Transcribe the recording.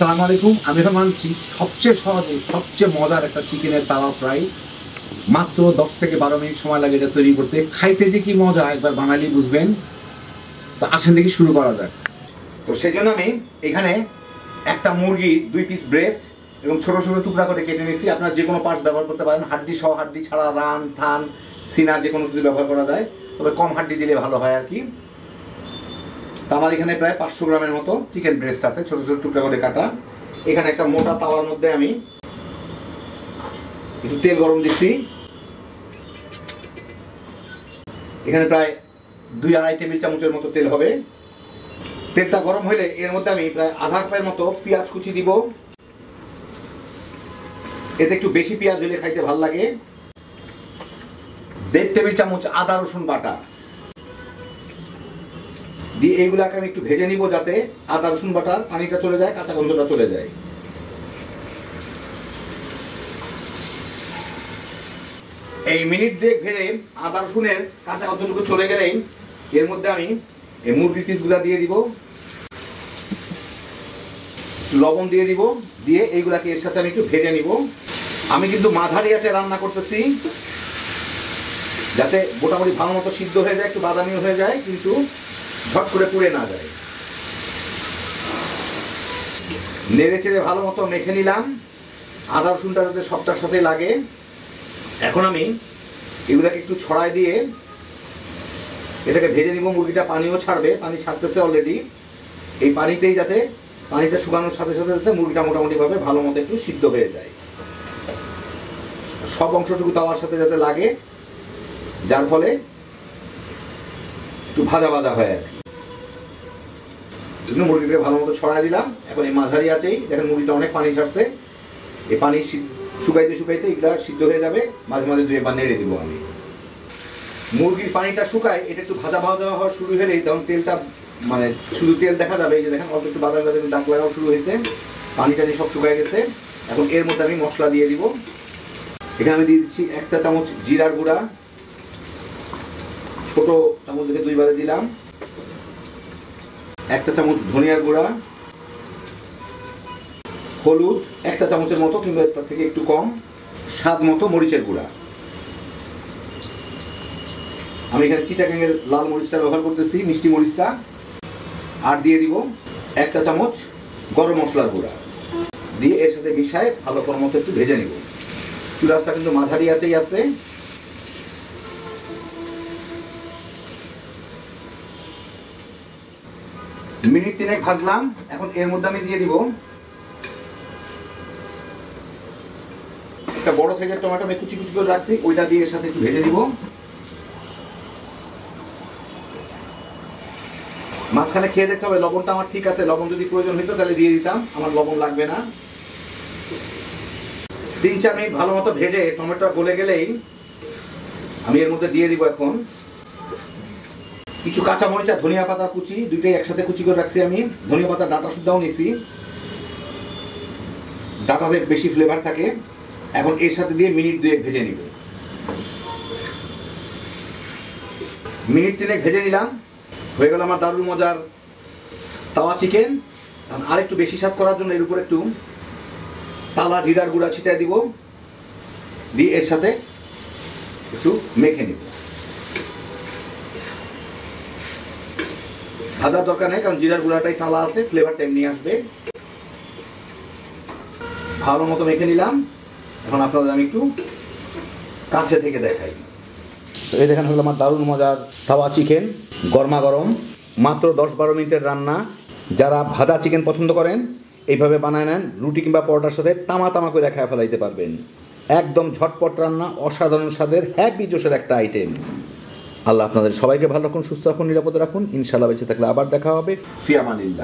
আসসালামু আলাইকুম। আমি এখন মানছি সবচেয়ে সহজে সবচেয়ে মজার একটা চিকেনের তাওয়া ফ্রাই। মাত্র 10 থেকে 12 মিনিট সময় লাগে এটা তৈরি করতে। খাইতে যে কি মজা একবার বানালেই বুঝবেন। তো আসেন দেখি শুরু করা যাক। তো সেই জন্য আমি এখানে একটা মুরগি 2 পিস ব্রেস্ট এবং ছোট ছোট টুকরা করে কেটে নিয়েছি। আপনারা যে কোনো পার্টস ব্যবহার করতে পারেন, হাড্ডি সহ, হাড্ডি ছাড়া, রান থান সিনা যে কোনো কিছু ব্যবহার করা যায়, তবে কম হাড্ডি দিলে ভালো হয় আর কি। তো আমার এখানে প্রায় 500 গ্রামের মতো চিকেন ব্রেস্ট আছে, ছোট ছোট টুকরা করে কাটা। এখানে একটা মোটা তাওয়ার মধ্যে আমি একটু তেল গরম দিচ্ছি। এখানে প্রায় 2-2.5 টেবিল চামচের মতো তেল হবে। তেলটা গরম হলে এর মধ্যে আমি প্রায় আধা কাপের মতো পেঁয়াজ কুচি দিব। এতে একটু বেশি পেঁয়াজ হলে খাইতে ভালো লাগে। 1.5 টেবিল চামচ আদা রসুন বাটা দিয়ে এইগুলাকে আমি একটু ভেজে নিব, যাতে আদা রসুন বাটার পানিটা চলে যায়, কাঁচা গন্ধটা চলে যায়। এই মিনিট 2 ভেজে আদা রসুনের কাঁচা গন্ধটুকু চলে গেলেই এর মধ্যে আমি এই মুরগির পিসগুলা দিয়ে দিব, লবণ দিয়ে দিব, দিয়ে এইগুলাকে এর সাথে আমি একটু ভেজে নিব। আমি কিন্তু মাঝারি আঁচে রান্না করতেছি, যাতে মোটামুটি ভালো মতো সিদ্ধ হয়ে যায়, একটু বাদামিও হয়ে যায়, কিন্তু ঝট করে পুড়ে না যায়। নেড়ে চেড়ে ভালো মতো মেখে নিলাম, আদা রসুনটা যাতে সবটার সাথে লাগে। এখন আমি এগুলাকে একটু ছড়াই দিয়ে এটাকে ভেজে নিব। মুরগিটা পানিও ছাড়বে, পানি ছাড়তেছে অলরেডি। এই পানিতেই যাতে পানিটা শুকানোর সাথে সাথে যাতে মুরগিটা মোটামুটি ভাবে ভালো মতো একটু সিদ্ধ হয়ে যায়, সব অংশটুকু তাওয়ার সাথে যাতে লাগে, যার ফলে একটু ভাজা ভাজা হয় আর কি। মুরগিটাকে ভালো মতো ছড়াই দিলাম। এখন এই মাঝারি আছেই দেখেন মুরগিটা অনেক পানি ছাড়ছে। এই পানি শুকাইতে শুকাইতে এগুলা সিদ্ধ হয়ে যাবে। মাঝে মাঝে 2-1 নেড়ে দিব আমি। মুরগির পানিটা শুকায়, এটা একটু ভাজা ভাজা হওয়া শুরু হলেই তখন তেলটা মানে শুধু তেল দেখা যাবে। এই যে দেখেন অল্প একটু বাদামি বাদামি দাগ লাগাও শুরু হয়েছে, পানি টানি সব শুকায় গেছে। এখন এর মধ্যে আমি মশলা দিয়ে দিব। এখানে আমি দিয়ে দিচ্ছি 1 চা চামচ জিরার গুঁড়া, ছোট চামচ থেকে 2 বারে দিলাম। 1 চা চামচ ধনিয়ার গুঁড়া, হলুদ 1 চা চামচের মতো কিংবা তার থেকে একটু কম, স্বাদ মতো মরিচের গুঁড়া। আমি এখানে চিটাগাংয়ের লাল মরিচটা ব্যবহার করতেছি, মিষ্টি মরিচটা। আর দিয়ে দিব 1 চা চামচ গরম মশলার গুঁড়া, দিয়ে এর সাথে মিশায় ভালো করে মতো একটু ভেজে নিব। চুলাটা কিন্তু মাঝারি আঁচেই আছে। মিনিট 3 ভাজলাম। এখন এর মধ্যে আমি দিয়ে দিব একটা বড় সাইজের টমেটো আমি কুচি কুচি করে রাখছি, ওইটা দিয়ে এর সাথে একটু ভেজে দিব। মাঝখানে খেয়ে দেখতে হবে লবণটা আমার ঠিক আছে। লবণ যদি প্রয়োজন হইতো তাহলে দিয়ে দিতাম, আমার লবণ লাগবে না। 3-4 মিনিট ভালো মতো ভেজে টমেটো গলে গেলেই আমি এর মধ্যে দিয়ে দিব এখন কিছু কাঁচা মরিচ আর ধনিয়া পাতা কুচি, দুইটাই একসাথে কুচি করে রাখছি আমি। ধনিয়া পাতার ডাটা সুদ্ধাও নিছি, ডাটাতে বেশি ফ্লেভার থাকে। এখন এর সাথে দিয়ে মিনিট 2 ভেজে নিব। মিনিট 3 ভেজে নিলাম, হয়ে গেল আমার দারুণ মজার তাওয়া চিকেন। আর একটু বেশি স্বাদ করার জন্য এর উপর একটু তালা জিরার গুঁড়া ছিটিয়ে দিব, দিয়ে এর সাথে একটু মেখে নিব। ভাজার দরকার নেই, কারণ জিরার গুঁড়াটাই তালা আছে, ফ্লেভারটা এমনি আসবে। ভালো মতো মেখে নিলাম। এখন আপনাদের আমি একটু কাছে থেকে দেখাই। তো এই দেখেন হলো আমার দারুণ মজার তাওয়া চিকেন, গরমা গরম, মাত্র 10-12 মিনিটের রান্না। যারা ভাজা চিকেন পছন্দ করেন এইভাবে বানায় নেন, রুটি কিংবা পরোটার সাথে তামা তামা করে খায় ফেলাইতে পারবেন। একদম ঝটপট রান্না, অসাধারণ স্বাদের হ্যাপি জোশের একটা আইটেম। আল্লাহ আপনাদের সবাইকে ভালো রাখুন, সুস্থ রাখুন, নিরাপদে রাখুন। ইনশাআল্লাহ বেঁচে থাকলে আবার দেখা হবে। ফি আমানিল্লাহ।